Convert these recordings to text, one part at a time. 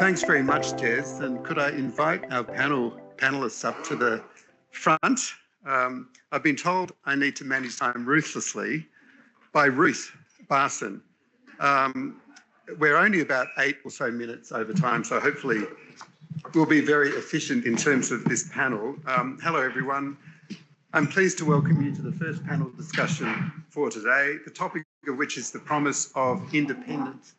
Thanks very much, Jez. And could I invite our panelists up to the front? I've been told I need to manage time ruthlessly by Ruth Barson. We're only about 8 or so minutes over time, so hopefully we'll be very efficient in terms of this panel. Hello, everyone. I'm pleased to welcome you to the first panel discussion for today, the topic of which is the promise of independent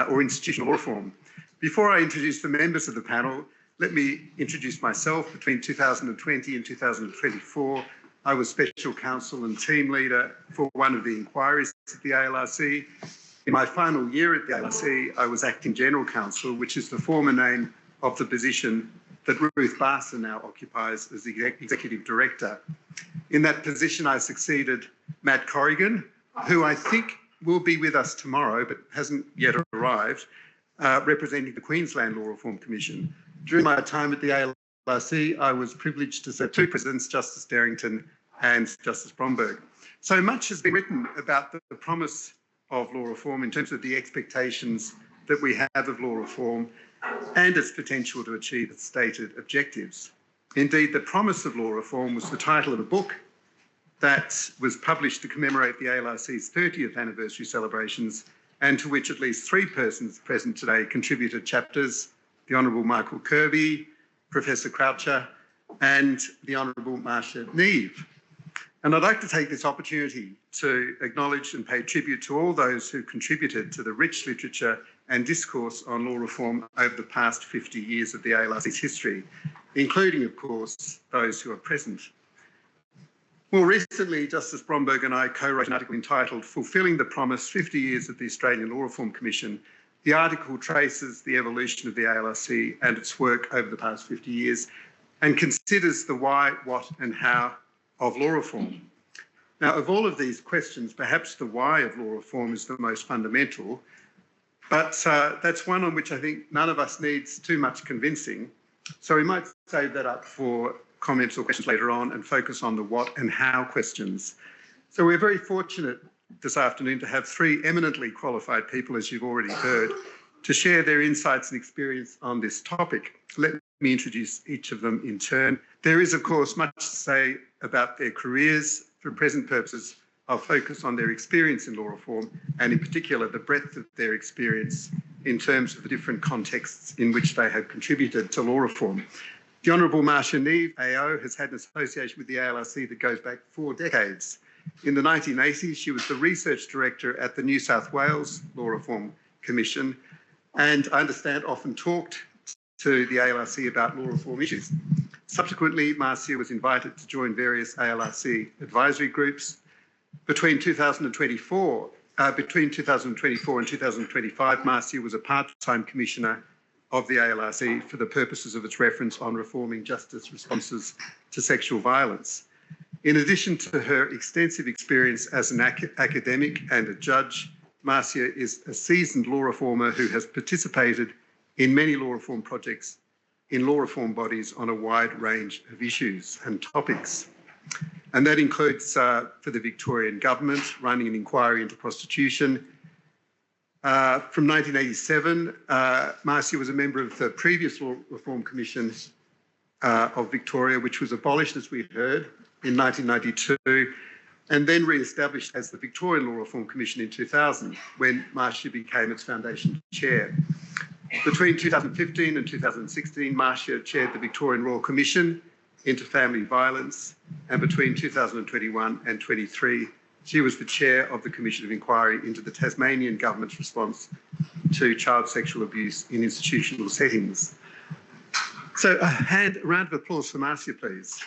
or institutional law reform. Before I introduce the members of the panel, let me introduce myself. Between 2020 and 2024, I was Special Counsel and Team Leader for one of the inquiries at the ALRC. In my final year at the ALRC, I was Acting General Counsel, which is the former name of the position that Ruth Barson now occupies as the Executive Director. In that position, I succeeded Matt Corrigan, who I think will be with us tomorrow, but hasn't yet arrived, representing the Queensland Law Reform Commission. During my time at the ALRC, I was privileged to serve 2 presidents, Justice Darrington and Justice Bromberg. So much has been written about the promise of law reform in terms of the expectations that we have of law reform and its potential to achieve its stated objectives. Indeed, the promise of law reform was the title of a book that was published to commemorate the ALRC's 30th anniversary celebrations, and to which at least 3 persons present today contributed chapters: the Honourable Michael Kirby, Professor Croucher, and the Honourable Marcia Neave. And I'd like to take this opportunity to acknowledge and pay tribute to all those who contributed to the rich literature and discourse on law reform over the past 50 years of the ALRC's history, including, of course, those who are present. More recently, Justice Bromberg and I co-wrote an article entitled "Fulfilling the Promise, 50 Years of the Australian Law Reform Commission." The article traces the evolution of the ALRC and its work over the past 50 years and considers the why, what and how of law reform. Now, of all of these questions, perhaps the why of law reform is the most fundamental, but that's one on which I think none of us needs too much convincing. So we might save that up for comments or questions later on and focus on the what and how questions. So we're very fortunate this afternoon to have 3 eminently qualified people, as you've already heard, to share their insights and experience on this topic. Let me introduce each of them in turn. There is, of course, much to say about their careers. For present purposes, I'll focus on their experience in law reform and in particular the breadth of their experience in terms of the different contexts in which they have contributed to law reform. The Honourable Marcia Neave AO has had an association with the ALRC that goes back 4 decades. In the 1980s, she was the Research Director at the New South Wales Law Reform Commission, and I understand often talked to the ALRC about law reform issues. Subsequently, Marcia was invited to join various ALRC advisory groups. Between 2024 and 2025, Marcia was a part-time commissioner of the ALRC for the purposes of its reference on reforming justice responses to sexual violence. In addition to her extensive experience as an academic and a judge, Marcia is a seasoned law reformer who has participated in many law reform projects in law reform bodies on a wide range of issues and topics. And that includes, for the Victorian Government, running an inquiry into prostitution. From 1987, Marcia was a member of the previous Law Reform Commission of Victoria, which was abolished, as we heard, in 1992, and then re-established as the Victorian Law Reform Commission in 2000, when Marcia became its foundation chair. Between 2015 and 2016, Marcia chaired the Victorian Royal Commission into Family Violence, and between 2021 and 23, she was the chair of the Commission of Inquiry into the Tasmanian Government's response to child sexual abuse in institutional settings. So a round of applause for Marcia, please.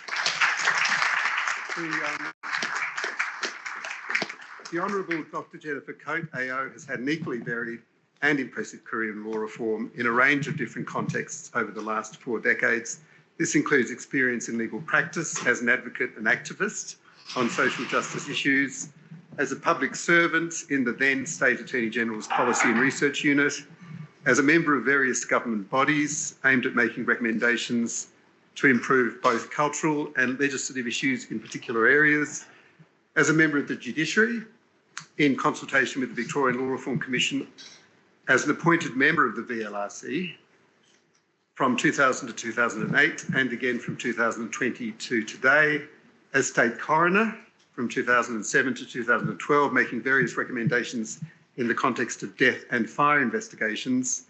The Honourable Dr. Jennifer Coate AO has had an equally varied and impressive career in law reform in a range of different contexts over the last 4 decades. This includes experience in legal practice as an advocate and activist on social justice issues, as a public servant in the then State Attorney General's Policy and Research Unit, as a member of various government bodies aimed at making recommendations to improve both cultural and legislative issues in particular areas, as a member of the judiciary in consultation with the Victorian Law Reform Commission, as an appointed member of the VLRC, from 2000 to 2008 and again from 2020 to today, as State Coroner from 2007 to 2012, making various recommendations in the context of death and fire investigations,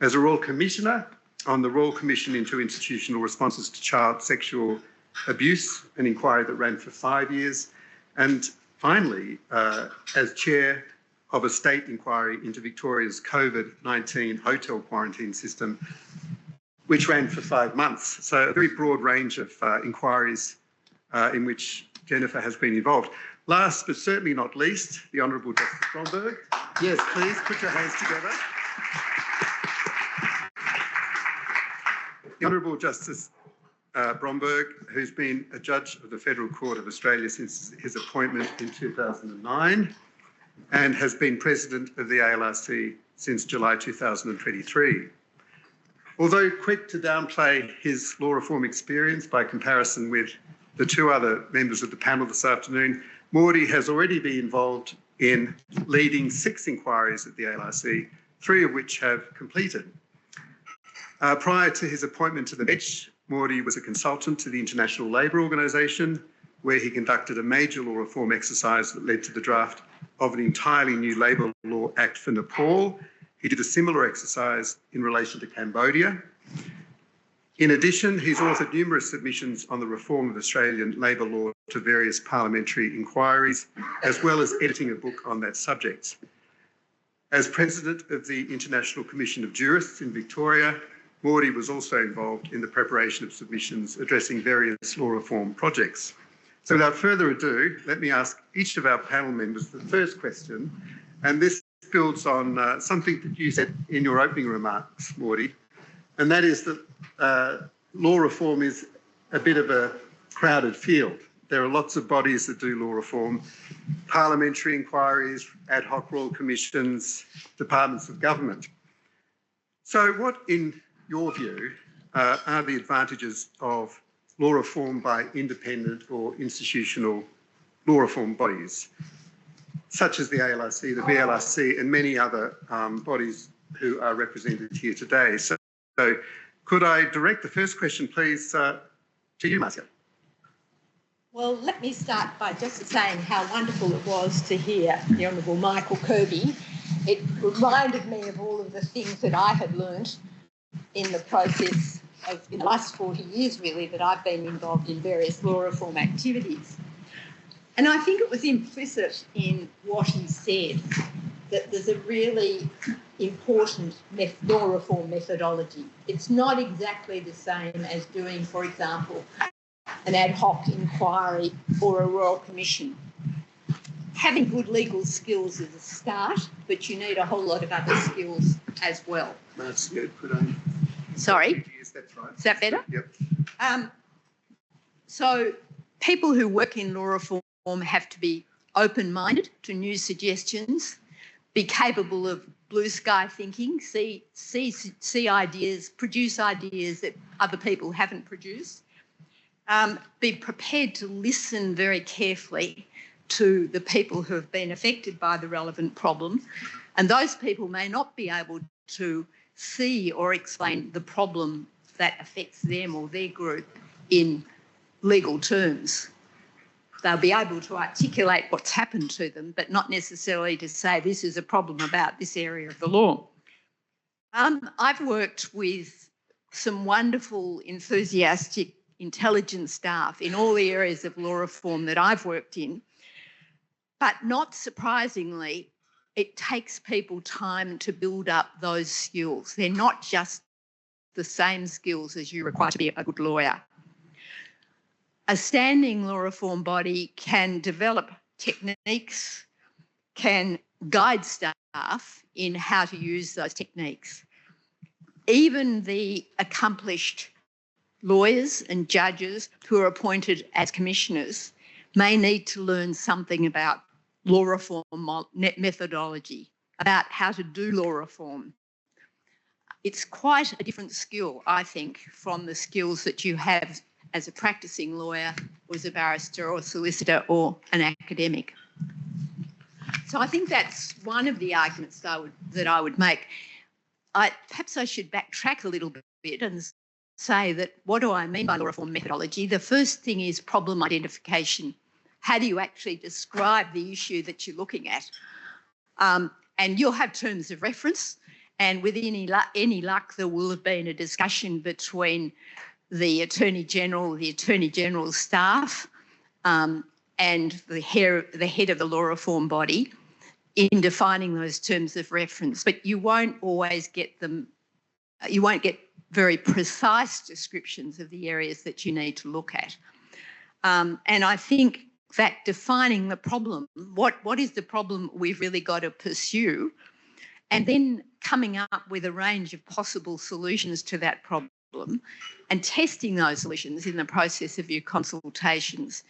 as a Royal Commissioner on the Royal Commission into Institutional Responses to Child Sexual Abuse, an inquiry that ran for 5 years, and finally, as Chair of a state inquiry into Victoria's COVID-19 hotel quarantine system, which ran for 5 months. So a very broad range of inquiries in which Jennifer has been involved. Last but certainly not least, the Honourable Justice Bromberg. Yes, please put your hands together. The Honourable Justice Bromberg, who's been a judge of the Federal Court of Australia since his appointment in 2009 and has been President of the ALRC since July 2023. Although quick to downplay his law reform experience by comparison with the two other members of the panel this afternoon, Mordy has already been involved in leading 6 inquiries at the ALRC, 3 of which have completed. Prior to his appointment to the bench, Mordy was a consultant to the International Labour Organisation, where he conducted a major law reform exercise that led to the draft of an entirely new Labour Law Act for Nepal. He did a similar exercise in relation to Cambodia. In addition, he's authored numerous submissions on the reform of Australian labour law to various parliamentary inquiries, as well as editing a book on that subject. As President of the International Commission of Jurists in Victoria, Mordy was also involved in the preparation of submissions addressing various law reform projects. So without further ado, let me ask each of our panel members the first question, and this builds on something that you said in your opening remarks, Mordy, and that is that law reform is a bit of a crowded field. There are lots of bodies that do law reform, parliamentary inquiries, ad hoc royal commissions, departments of government. So what, in your view, are the advantages of law reform by independent or institutional law reform bodies, such as the ALRC, the VLRC, and many other bodies who are represented here today? So could I direct the first question, please, to you, Marcia? Well, let me start by just saying how wonderful it was to hear the Honourable Michael Kirby. It reminded me of all of the things that I had learnt in the process of, in the last 40 years, really, that I've been involved in various law reform activities. And I think it was implicit in what he said that there's a really important law reform methodology. It's not exactly the same as doing, for example, an ad hoc inquiry or a royal commission. Having good legal skills is a start, but you need a whole lot of other skills as well. That's good. Could I? Sorry? Yes, that's right. Is that better? Yep. So people who work in law reform have to be open-minded to new suggestions, be capable of blue sky thinking, see ideas, produce ideas that other people haven't produced, be prepared to listen very carefully to the people who have been affected by the relevant problem, and those people may not be able to see or explain the problem that affects them or their group in legal terms. They'll be able to articulate what's happened to them, but not necessarily to say this is a problem about this area of the law. I've worked with some wonderful, enthusiastic, intelligent staff in all the areas of law reform that I've worked in, but not surprisingly, it takes people time to build up those skills. They're not just the same skills as you require to be a good lawyer. A standing law reform body can develop techniques, can guide staff in how to use those techniques. Even the accomplished lawyers and judges who are appointed as commissioners may need to learn something about law reform methodology, about how to do law reform. It's quite a different skill, I think, from the skills that you have as a practicing lawyer or as a barrister or solicitor or an academic. So I think that's one of the arguments that I would make. Perhaps I should backtrack a little bit and say that what do I mean by law reform methodology? The first thing is problem identification. How do you actually describe the issue that you're looking at? And you'll have terms of reference, and with any luck, there will have been a discussion between the Attorney General's staff, and the head of the law reform body in defining those terms of reference. But you won't always get them. You won't get very precise descriptions of the areas that you need to look at. And I think that defining the problem, what is the problem we've really got to pursue, and then coming up with a range of possible solutions to that problem and testing those solutions in the process of your consultations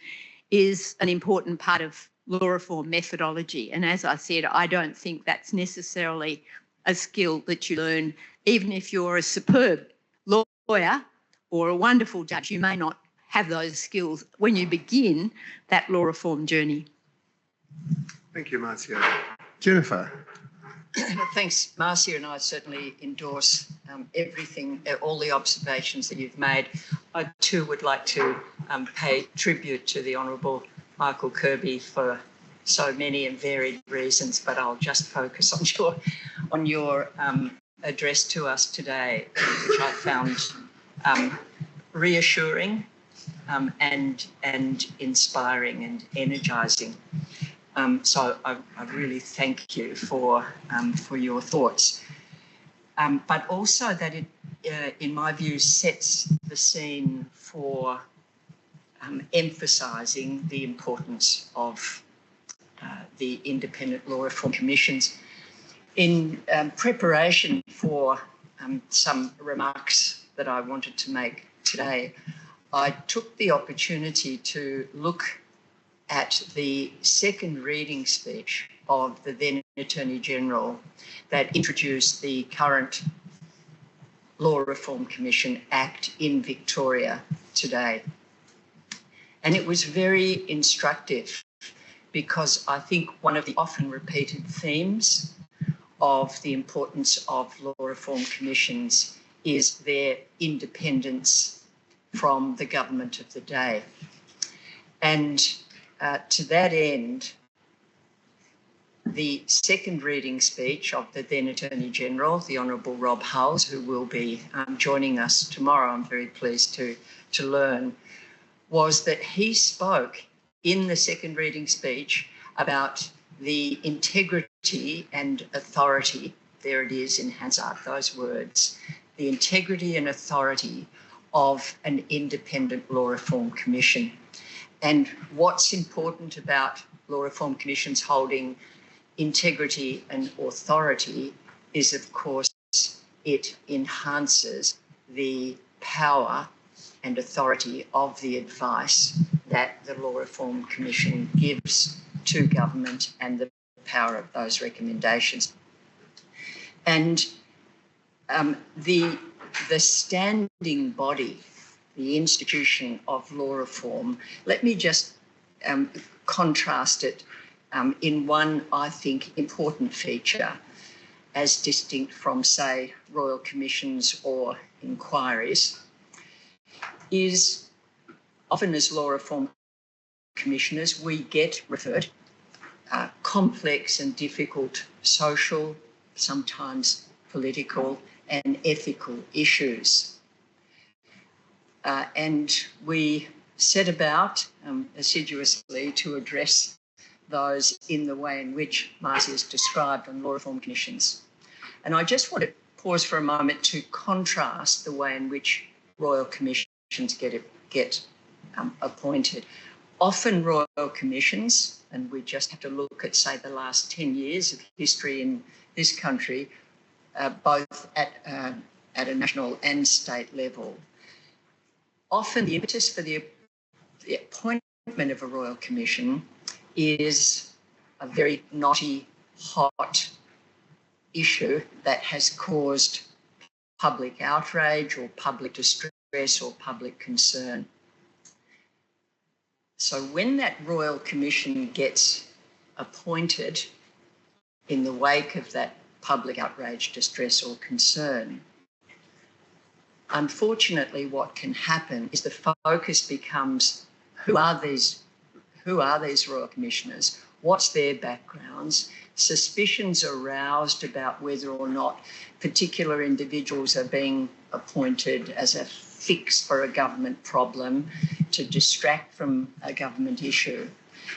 is an important part of law reform methodology. And as I said, I don't think that's necessarily a skill that you learn. Even if you're a superb lawyer or a wonderful judge, you may not have those skills when you begin that law reform journey. Thank you, Marcia. Jennifer. Thanks, Marcia, and I certainly endorse everything, all the observations that you've made. I too would like to pay tribute to the Honourable Michael Kirby for so many and varied reasons, but I'll just focus on your address to us today, which I found reassuring and inspiring and energising. So I really thank you for your thoughts, but also that it, in my view, sets the scene for emphasising the importance of the independent law reform commissions. In preparation for some remarks that I wanted to make today, I took the opportunity to look at the second reading speech of the then Attorney General that introduced the current Law Reform Commission Act in Victoria today. And it was very instructive because I think one of the often repeated themes of the importance of law reform commissions is their independence from the government of the day. And to that end, the second reading speech of the then Attorney General, the Honourable Rob Hulls, who will be joining us tomorrow, I'm very pleased to learn, was that he spoke in the second reading speech about the integrity and authority, there it is in Hansard, those words, the integrity and authority of an independent law reform commission. And what's important about law reform commissions holding integrity and authority is, of course, it enhances the power and authority of the advice that the Law Reform Commission gives to government and the power of those recommendations. And the standing body, the institution of law reform, let me just contrast it in one, I think, important feature as distinct from, say, royal commissions or inquiries, is often as law reform commissioners we get referred complex and difficult social, sometimes political and ethical issues. And we set about assiduously to address those in the way in which Marcia has described on law reform commissions. And I just want to pause for a moment to contrast the way in which royal commissions get appointed. Often royal commissions, and we just have to look at, say, the last 10 years of history in this country, both at a national and state level. Often the impetus for the appointment of a royal commission is a very knotty, hot issue that has caused public outrage or public distress or public concern. So when that royal commission gets appointed in the wake of that public outrage, distress or concern, unfortunately, what can happen is the focus becomes who are these Royal Commissioners? What's their backgrounds? Suspicions aroused about whether or not particular individuals are being appointed as a fix for a government problem to distract from a government issue.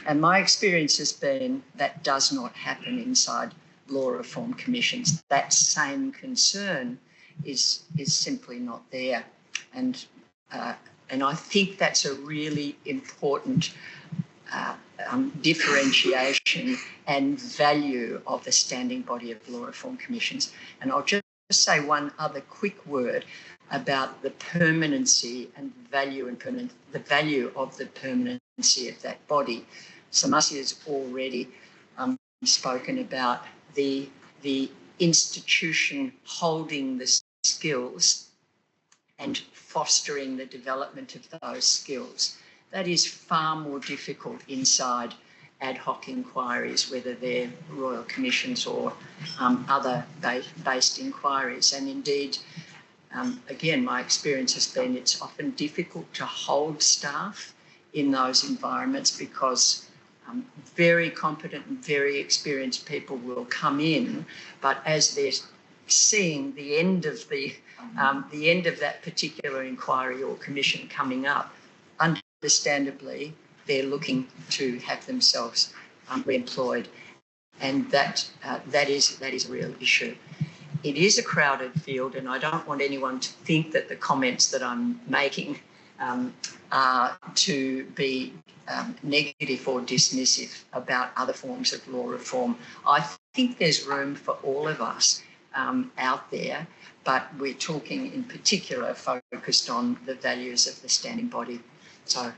And my experience has been that does not happen inside law reform commissions. That same concern is simply not there. And I think that's a really important differentiation and value of the standing body of law reform commissions. And I'll just say one other quick word about the permanency and value the value of the permanency of that body. So Marcia has already spoken about the institution holding the skills and fostering the development of those skills. That is far more difficult inside ad hoc inquiries, whether they're royal commissions or other based inquiries. And indeed, again, my experience has been it's often difficult to hold staff in those environments because very competent and very experienced people will come in, but as they're seeing the end of that particular inquiry or commission coming up, understandably, they're looking to have themselves re-employed, and that is a real issue. It is a crowded field, and I don't want anyone to think that the comments that I'm making are to be negative or dismissive about other forms of law reform. I think there's room for all of us out there, but we're talking in particular focused on the values of the standing body. So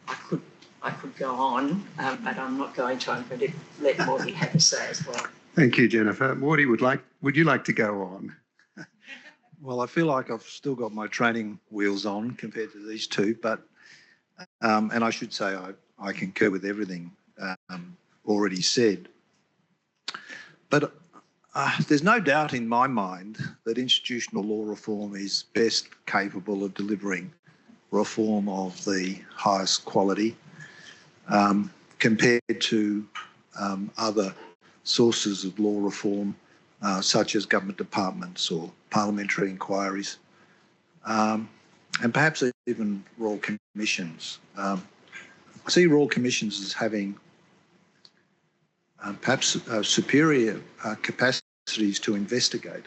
I could go on, but I'm not going to. I'm going to let Mordy have a say as well. Thank you, Jennifer. Mordy, would you like to go on? Well, I feel like I've still got my training wheels on compared to these two, but and I should say I concur with everything already said. But there's no doubt in my mind that institutional law reform is best capable of delivering reform of the highest quality compared to other sources of law reform, such as government departments or parliamentary inquiries, and perhaps even royal commissions. I see royal commissions as having perhaps superior capacities to investigate,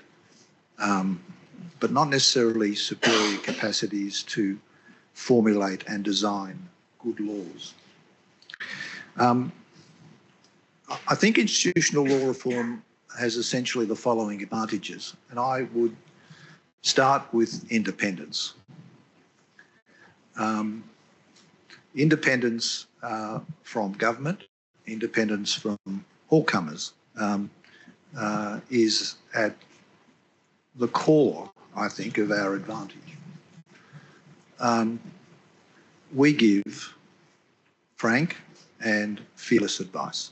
but not necessarily superior capacities to formulate and design good laws. I think institutional law reform has essentially the following advantages, and I would start with independence. Independence from government, independence from all comers is at the core, I think, of our advantage. We give frank and fearless advice.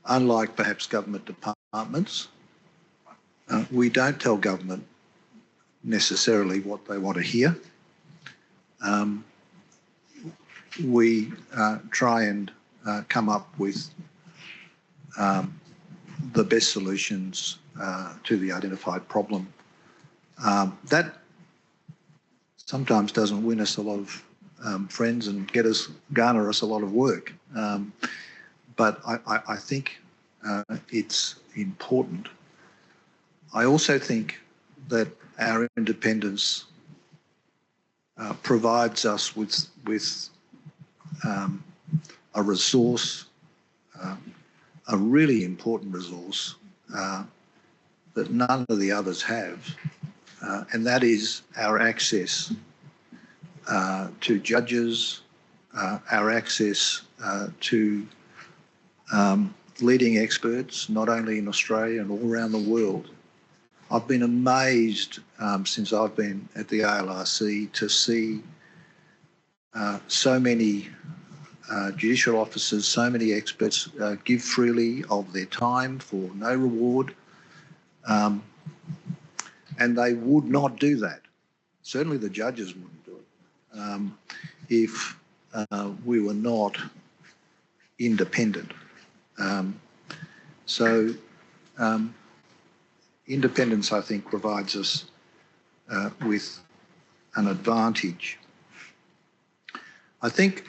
Unlike perhaps government departments, we don't tell government necessarily what they want to hear. We try and come up with the best solutions to the identified problem. That sometimes doesn't win us a lot of friends and garner us a lot of work. But I think it's important. I also think that our independence provides us with a resource, a really important resource that none of the others have, and that is our access to judges, our access to leading experts, not only in Australia and all around the world. I've been amazed since I've been at the ALRC to see so many judicial officers, so many experts give freely of their time for no reward. And they would not do that. Certainly the judges wouldn't do it if we were not independent. So independence, I think, provides us with an advantage. I think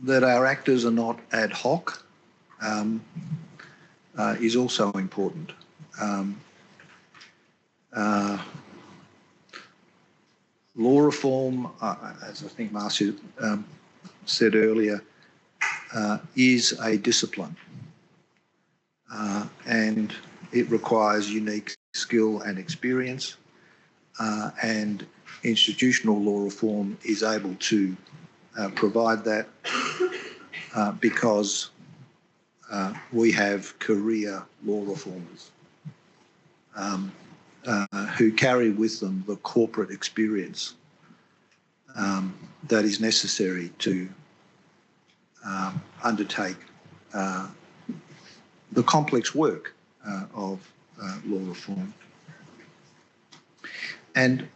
that our actors are not ad hoc is also important. Law reform, as I think Marcia said earlier, is a discipline, and it requires unique skill and experience, and institutional law reform is able to provide that because we have career law reformers who carry with them the corporate experience that is necessary to undertake the complex work of law reform. And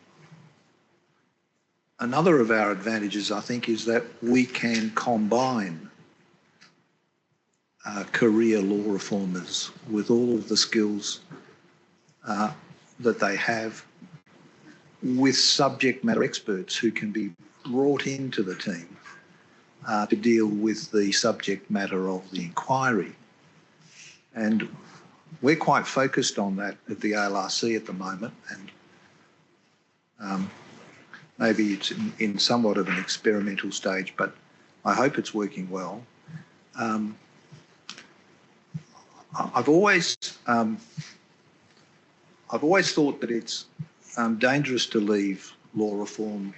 another of our advantages, I think, is that we can combine career law reformers with all of the skills that they have with subject matter experts who can be brought into the team to deal with the subject matter of the inquiry. And we're quite focused on that at the ALRC at the moment, and maybe it's in somewhat of an experimental stage, but I hope it's working well. I've always thought that it's dangerous to leave law reform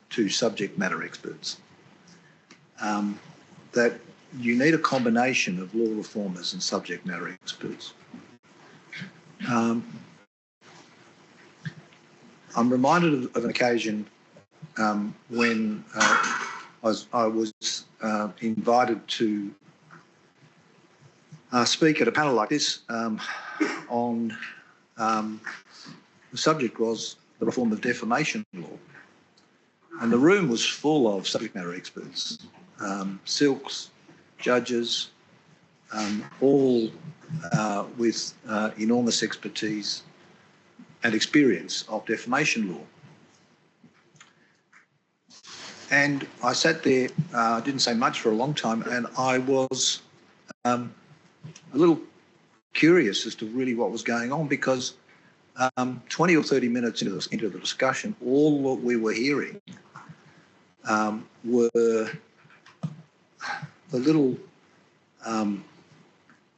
to subject matter experts. That you need a combination of law reformers and subject matter experts. I'm reminded of an occasion when I was invited to speak at a panel like this on the subject was the reform of defamation law. And the room was full of subject matter experts, silks, judges, all with enormous expertise and experience of defamation law. And I sat there, didn't say much for a long time, and I was a little curious as to really what was going on, because 20 or 30 minutes into the discussion, all that we were hearing were the little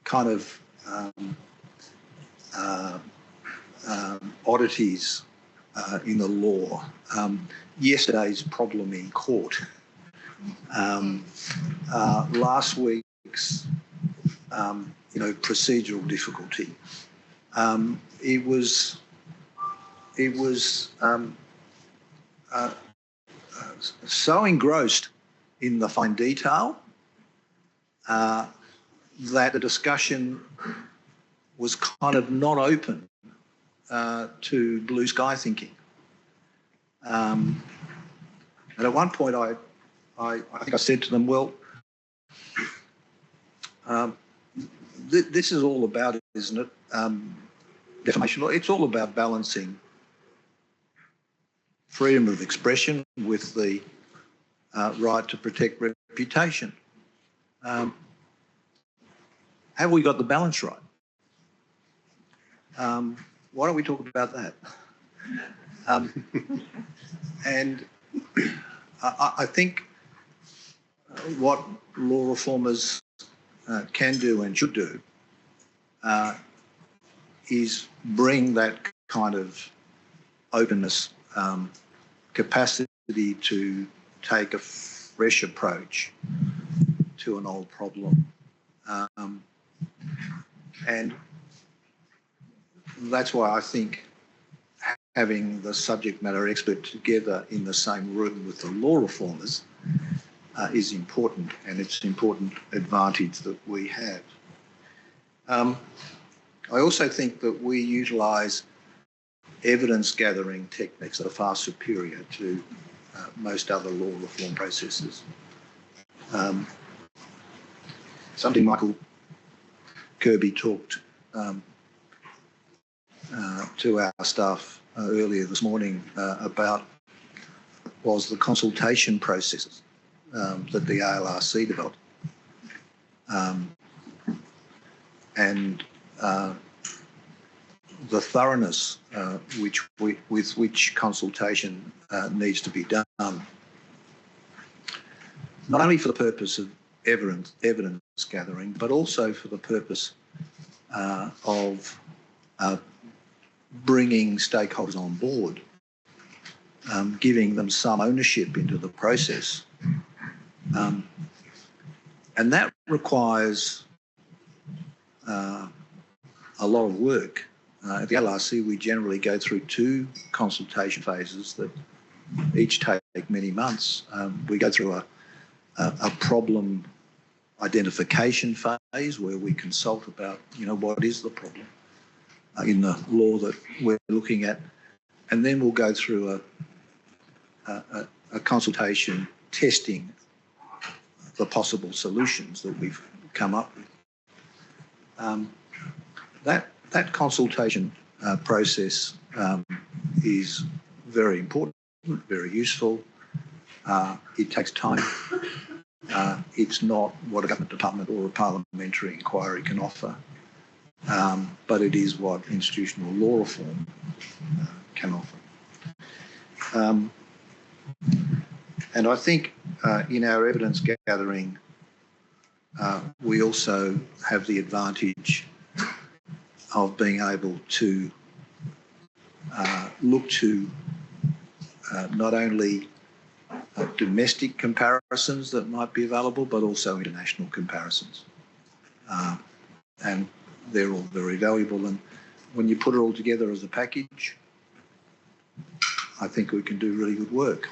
kind of oddities in the law. Yesterday's problem in court, last week's procedural difficulty. It was so engrossed in the fine detail that the discussion was kind of not open to blue sky thinking. And at one point I think I said to them, well, this is all about, isn't it, defamation law? It's all about balancing freedom of expression with the right to protect reputation. Have we got the balance right? Why don't we talk about that? And I think what law reformers can do and should do is bring that kind of openness, capacity to take a fresh approach to an old problem. And that's why I think having the subject matter expert together in the same room with the law reformers is important, and it's an important advantage that we have. I also think that we utilise evidence gathering techniques are far superior to most other law reform processes. Something Michael Kirby talked to our staff earlier this morning about was the consultation processes that the ALRC developed. And the thoroughness with which consultation needs to be done, not only for the purpose of evidence gathering, but also for the purpose of bringing stakeholders on board, giving them some ownership into the process. And that requires a lot of work. At the ALRC, we generally go through 2 consultation phases that each take many months. We go through a problem identification phase where we consult about, what is the problem in the law that we're looking at, and then we'll go through a consultation testing the possible solutions that we've come up with. That consultation process is very important, very useful. It takes time. It's not what a government department or a parliamentary inquiry can offer, but it is what institutional law reform can offer. And I think in our evidence gathering, we also have the advantage of being able to look to not only domestic comparisons that might be available, but also international comparisons. And they're all very valuable. And when you put it all together as a package, I think we can do really good work.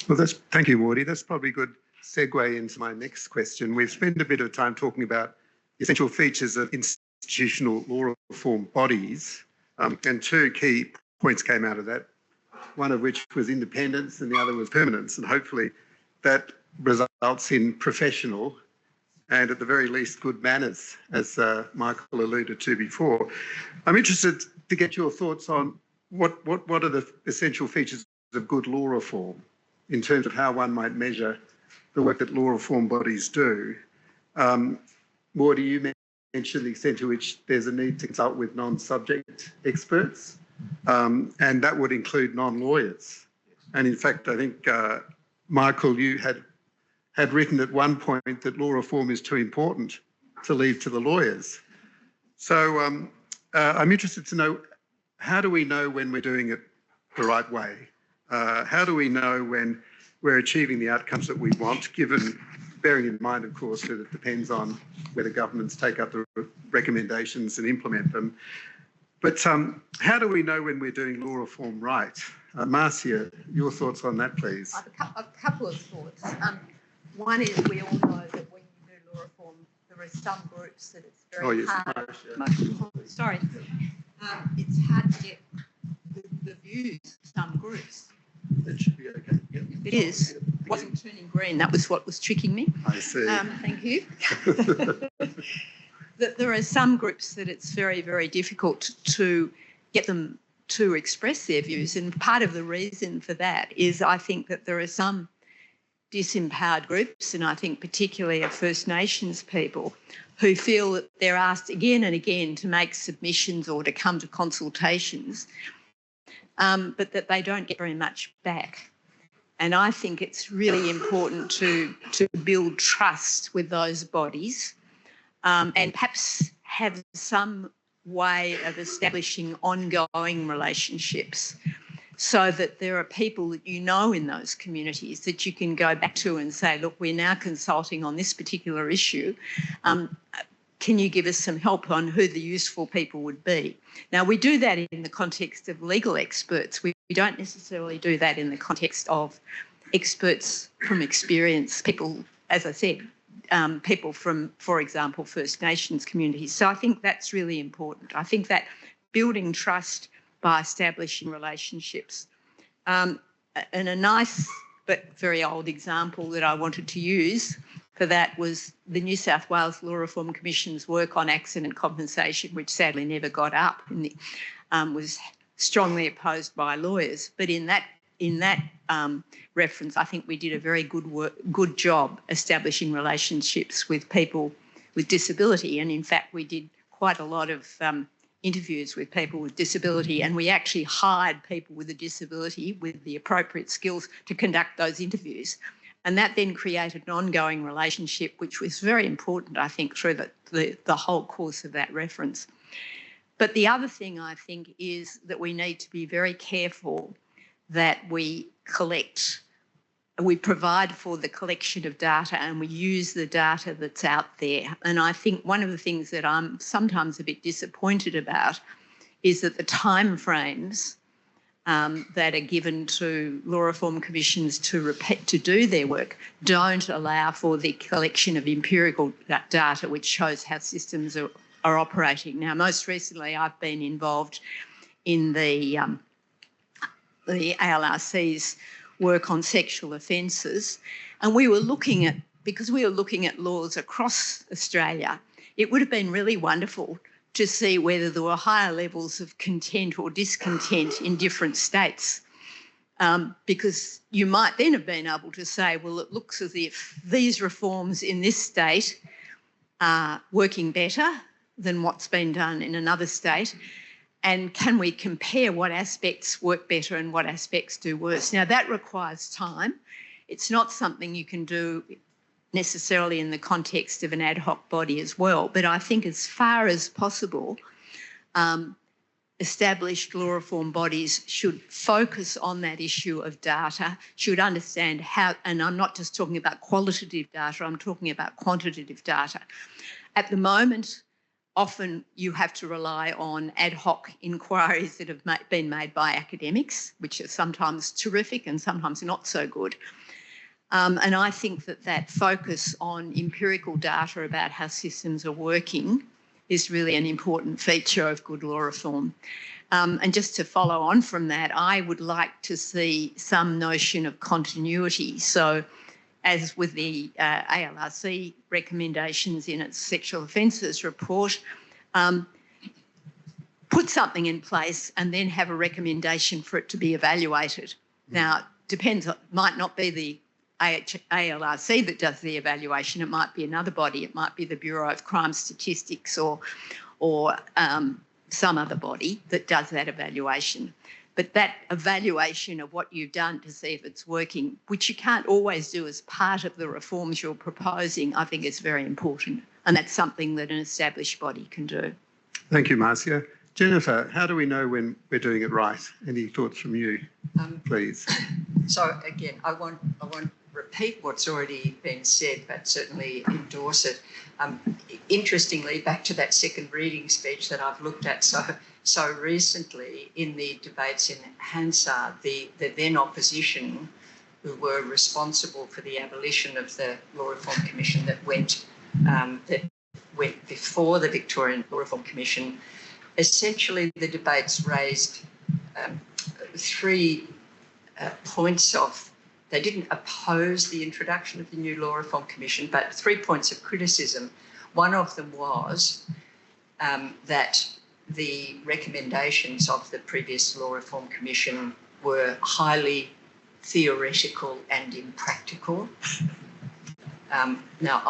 Well, thank you, Mordy. That's probably a good segue into my next question. We've spent a bit of time talking about essential features of institutional law reform bodies, and 2 key points came out of that, one of which was independence and the other was permanence, and hopefully that results in professional and at the very least good manners, as Michael alluded to before. I'm interested to get your thoughts on what are the essential features of good law reform in terms of how one might measure the work that law reform bodies do. Mordy, you mentioned the extent to which there's a need to consult with non-subject experts, and that would include non-lawyers. And in fact, I think, Michael, you had written at one point that law reform is too important to leave to the lawyers. So I'm interested to know, how do we know when we're doing it the right way? How do we know when we're achieving the outcomes that we want, bearing in mind, of course, that it depends on whether governments take up the recommendations and implement them. But how do we know when we're doing law reform right? Marcia, your thoughts on that, please. I have a couple of thoughts. One is we all know that when you do law reform, there are some groups that it's very hard. Sorry. It's hard to get the views of some groups. That should be okay. Yep. It is. It wasn't turning green. That was what was tricking me. I see. Thank you. There are some groups that it's very, very difficult to get them to express their views. And part of the reason for that is I think that there are some disempowered groups, and I think particularly of First Nations people, who feel that they're asked again and again to make submissions or to come to consultations, but that they don't get very much back. And I think it's really important to build trust with those bodies, and perhaps have some way of establishing ongoing relationships so that there are people that you know in those communities that you can go back to and say, look, we're now consulting on this particular issue. Can you give us some help on who the useful people would be? Now, we do that in the context of legal experts. We don't necessarily do that in the context of experts from experience, people, as I said, people from, for example, First Nations communities. So I think that's really important. I think that building trust by establishing relationships. And a nice but very old example that I wanted to use for that was the New South Wales Law Reform Commission's work on accident compensation, which sadly never got up and was strongly opposed by lawyers. But in that reference, I think we did a very good job establishing relationships with people with disability. And in fact, we did quite a lot of interviews with people with disability, and we actually hired people with a disability with the appropriate skills to conduct those interviews. And that then created an ongoing relationship, which was very important, I think, through the whole course of that reference. But the other thing, I think, is that we need to be very careful that we provide for the collection of data and we use the data that's out there. And I think one of the things that I'm sometimes a bit disappointed about is that the timeframes that are given to law reform commissions to do their work don't allow for the collection of empirical data which shows how systems are operating. Now, most recently, I've been involved in the ALRC's work on sexual offences, and because we were looking at laws across Australia, it would have been really wonderful to see whether there were higher levels of content or discontent in different states, because you might then have been able to say, well, it looks as if these reforms in this state are working better than what's been done in another state. And can we compare what aspects work better and what aspects do worse? Now, that requires time. It's not something you can do necessarily in the context of an ad hoc body as well. But I think as far as possible, established law reform bodies should focus on that issue of data, should understand how, and I'm not just talking about qualitative data, I'm talking about quantitative data. At the moment, often you have to rely on ad hoc inquiries that have been made by academics, which are sometimes terrific and sometimes not so good. And I think that focus on empirical data about how systems are working is really an important feature of good law reform. And just to follow on from that, I would like to see some notion of continuity. So as with the ALRC recommendations in its sexual offences report, put something in place and then have a recommendation for it to be evaluated. Now, it depends, it might not be the ALRC that does the evaluation, it might be another body, it might be the Bureau of Crime Statistics or some other body that does that evaluation. But that evaluation of what you've done to see if it's working, which you can't always do as part of the reforms you're proposing, I think is very important. And that's something that an established body can do. Thank you, Marcia. Jennifer, how do we know when we're doing it right? Any thoughts from you, please? So again, I won't repeat what's already been said, but certainly endorse it. Interestingly, back to that second reading speech that I've looked at so recently in the debates in Hansard, the then opposition, who were responsible for the abolition of the Law Reform Commission that went before the Victorian Law Reform Commission, essentially the debates raised 3 points of, they didn't oppose the introduction of the new Law Reform Commission, but 3 points of criticism. One of them was that the recommendations of the previous Law Reform Commission were highly theoretical and impractical. Now,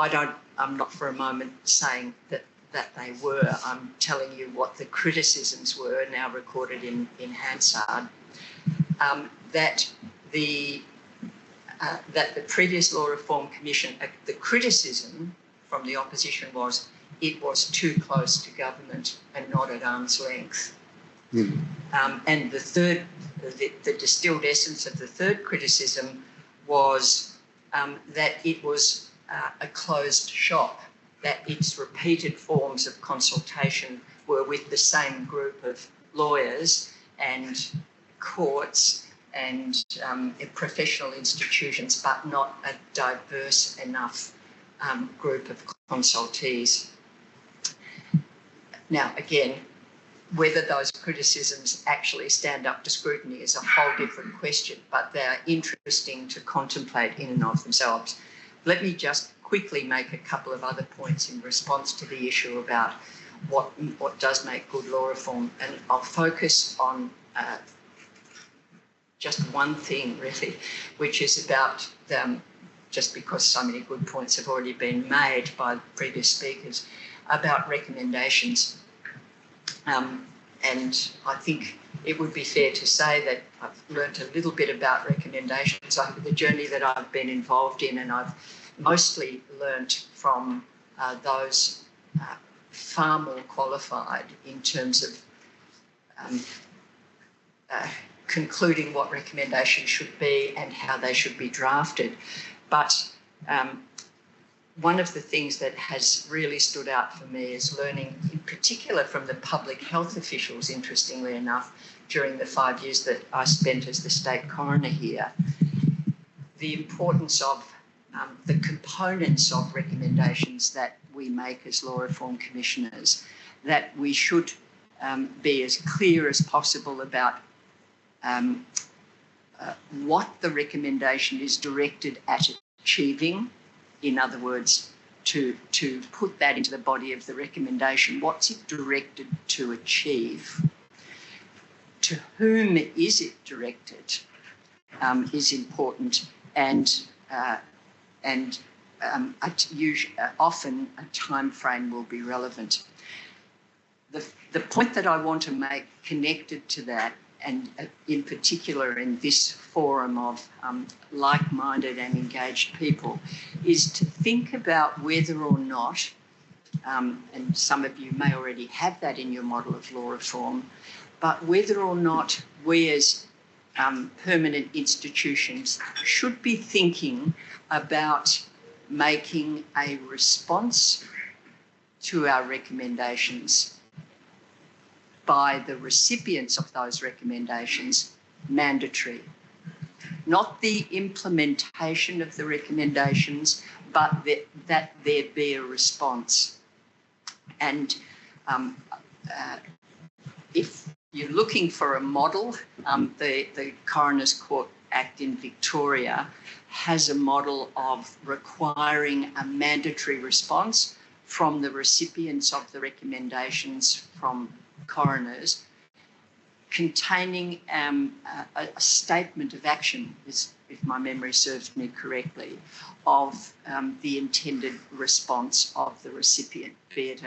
I'm not for a moment saying that they were. I'm telling you what the criticisms were, now recorded in Hansard, that the previous Law Reform Commission, the criticism from the opposition was it was too close to government and not at arm's length. Mm. And the distilled essence of the third criticism was that it was a closed shop, that its repeated forms of consultation were with the same group of lawyers and courts and professional institutions, but not a diverse enough group of consultees. Now, again, Whether those criticisms actually stand up to scrutiny is a whole different question, but they're interesting to contemplate in and of themselves. Let me just quickly make a couple of other points in response to the issue about what does make good law reform, and I'll focus on just one thing really, which is about just because so many good points have already been made by previous speakers about recommendations. And I think it would be fair to say that I've learnt a little bit about recommendations over the journey that I've been involved in, and I've mostly learnt from those far more qualified in terms of concluding what recommendations should be and how they should be drafted. But one of the things that has really stood out for me is learning, in particular from the public health officials, interestingly enough, during the 5 years that I spent as the state coroner here, the importance of the components of recommendations that we make as law reform commissioners, that we should be as clear as possible about what the recommendation is directed at achieving. In other words, to put that into the body of the recommendation, what's it directed to achieve? To whom is it directed is important, and often a time frame will be relevant. The point that I want to make connected to that, and in particular in this forum of like-minded and engaged people, is to think about whether or not, and some of you may already have that in your model of law reform, but whether or not we as permanent institutions should be thinking about making a response to our recommendations by the recipients of those recommendations mandatory. Not the implementation of the recommendations, but that there be a response. And if you're looking for a model, the Coroner's Court Act in Victoria has a model of requiring a mandatory response from the recipients of the recommendations from coroners, containing a statement of action, if my memory serves me correctly, of the intended response of the recipient, be it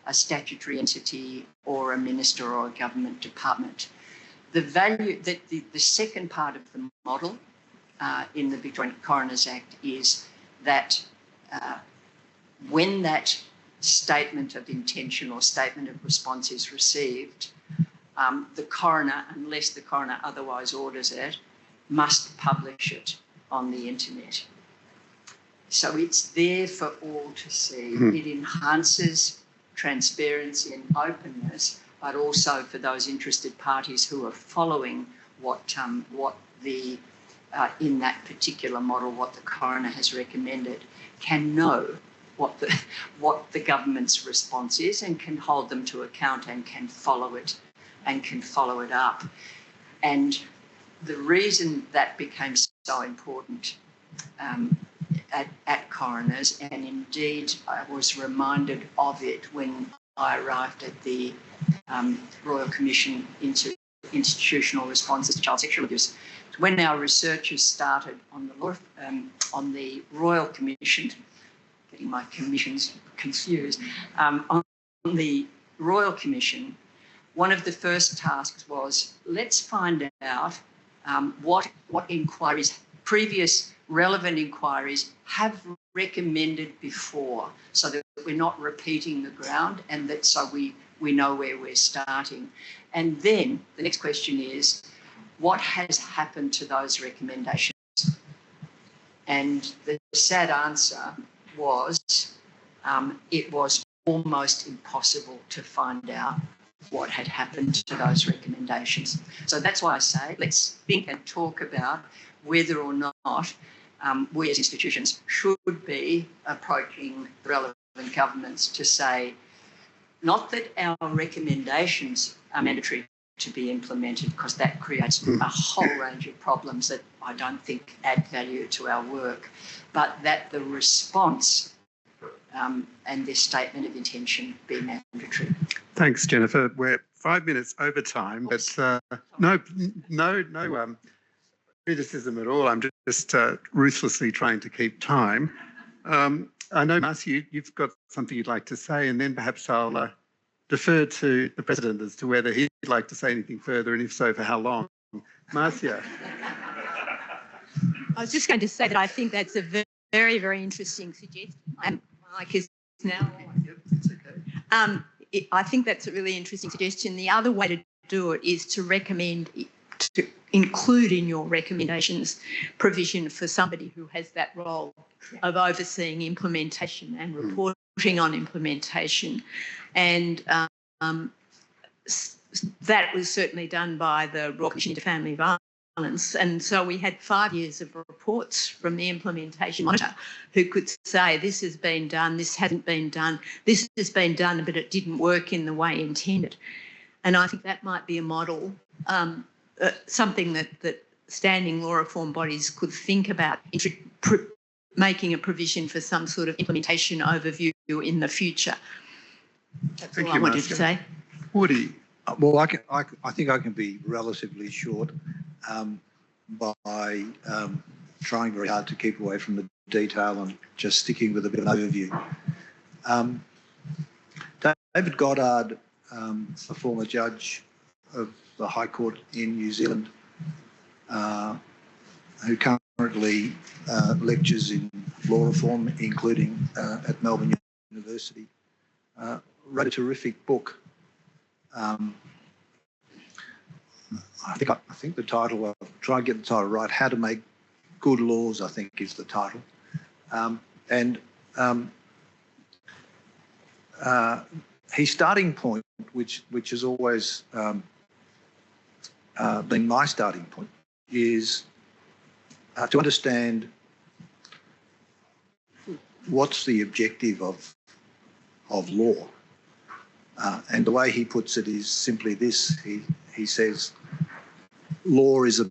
a statutory entity or a minister or a government department. The value that the second part of the model in the Victorian Coroners Act is that when that statement of intention or statement of response is received, the coroner, unless the coroner otherwise orders it, must publish it on the internet. So it's there for all to see. It enhances transparency and openness, but also for those interested parties who are following what the in that particular model, what the coroner has recommended, can know what the government's response is and can hold them to account and can follow it up. And the reason that became so important at coroners, and indeed I was reminded of it when I arrived at the Royal Commission into Institutional Responses to Child Sexual Abuse. When our researchers started on the Royal Commission, getting my commissions confused, on the Royal Commission, one of the first tasks was, let's find out what inquiries, previous relevant inquiries, have recommended before, so that we're not repeating the ground, and that so we know where we're starting. And then the next question is, what has happened to those recommendations? And the sad answer was it was almost impossible to find out what had happened to those recommendations. So that's why I say let's think and talk about whether or not we as institutions should be approaching relevant governments to say, Not that our recommendations are mandatory to be implemented, because that creates a whole range of problems that I don't think add value to our work, but that the response and this statement of intention be mandatory. Thanks, Jennifer. We're 5 minutes over time, but no criticism at all. I'm just ruthlessly trying to keep time. I know, Marcia, you've got something you'd like to say, and then perhaps I'll defer to the President as to whether he'd like to say anything further, and if so, for how long. Marcia. I was just going to say that I think that's a very, very interesting suggestion. Mike is now. Yep, it's okay. I think that's a really interesting suggestion. The other way to do it is to recommend, to include in your recommendations provision for somebody who has that role of overseeing implementation and reporting on implementation. And that was certainly done by the Royal Commission into Family Violence. And so we had 5 years of reports from the implementation monitor who could say this has been done, this hasn't been done, this has been done, but it didn't work in the way intended. And I think that might be a model, something that standing law reform bodies could think about, making a provision for some sort of implementation overview in the future. That's all I wanted to say. Woody. Well, I think I can be relatively short by trying very hard to keep away from the detail and just sticking with a bit of an overview. David Goddard, a former judge of the High Court in New Zealand, who currently lectures in law reform, including at Melbourne University, wrote a terrific book. I think the title, I'll try and get the title right, How to Make Good Laws, I think is the title. His starting point, which has always been my starting point, is to understand what's the objective of law. And the way he puts it is simply this. He says law is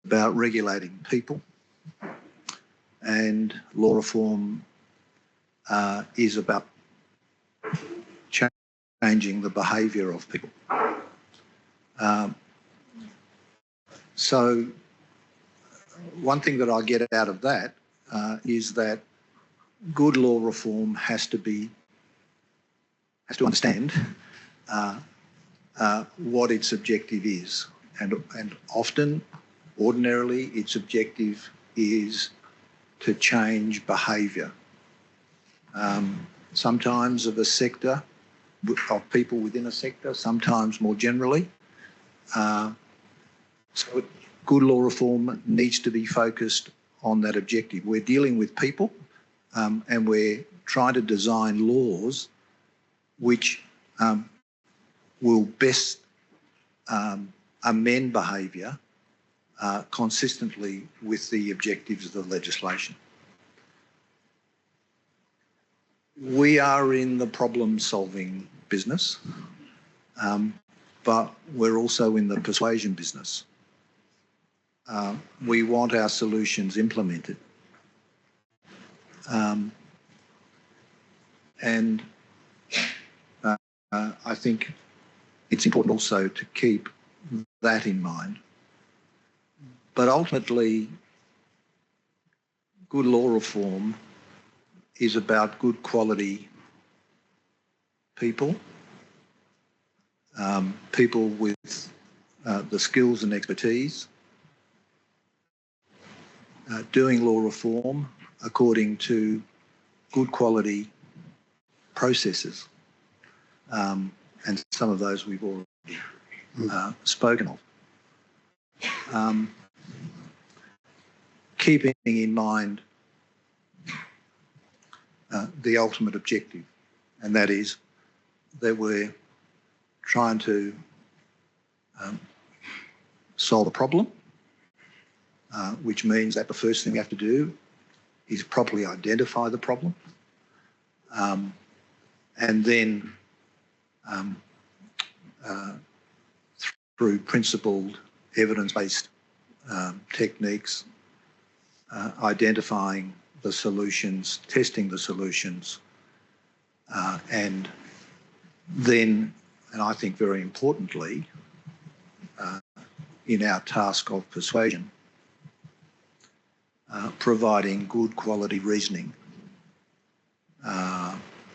about regulating people, and law reform is about changing the behaviour of people. So one thing that I get out of that is that good law reform has to understand what its objective is, and often, ordinarily, its objective is to change behaviour. Sometimes of a sector, of people within a sector, sometimes more generally. So good law reform needs to be focused on that objective. We're dealing with people, and we're trying to design laws which will best amend behaviour consistently with the objectives of the legislation. We are in the problem-solving business, but we're also in the persuasion business. We want our solutions implemented. I think it's important also to keep that in mind. But ultimately, good law reform is about good quality people, people with the skills and expertise, doing law reform according to good quality processes. And some of those we've already spoken of. Keeping in mind the ultimate objective, and that is that we're trying to solve a problem, which means that the first thing we have to do is properly identify the problem, and then through principled, evidence-based techniques, identifying the solutions, testing the solutions, and then, and I think very importantly, in our task of persuasion, providing good quality reasoning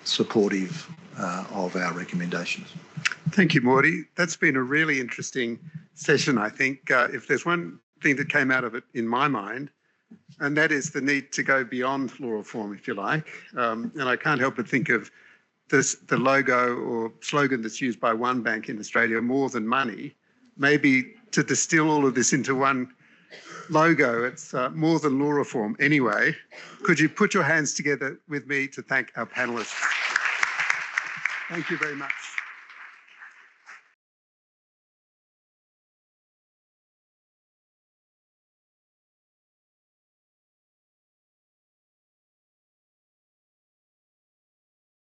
supportive of our recommendations. Thank you, Mordy. That's been a really interesting session, I think. If there's one thing that came out of it in my mind, and that is the need to go beyond law reform, if you like. And I can't help but think of the logo or slogan that's used by one bank in Australia, more than money. Maybe to distill all of this into one logo, it's more than law reform. Anyway, could you put your hands together with me to thank our panellists? Thank you very much.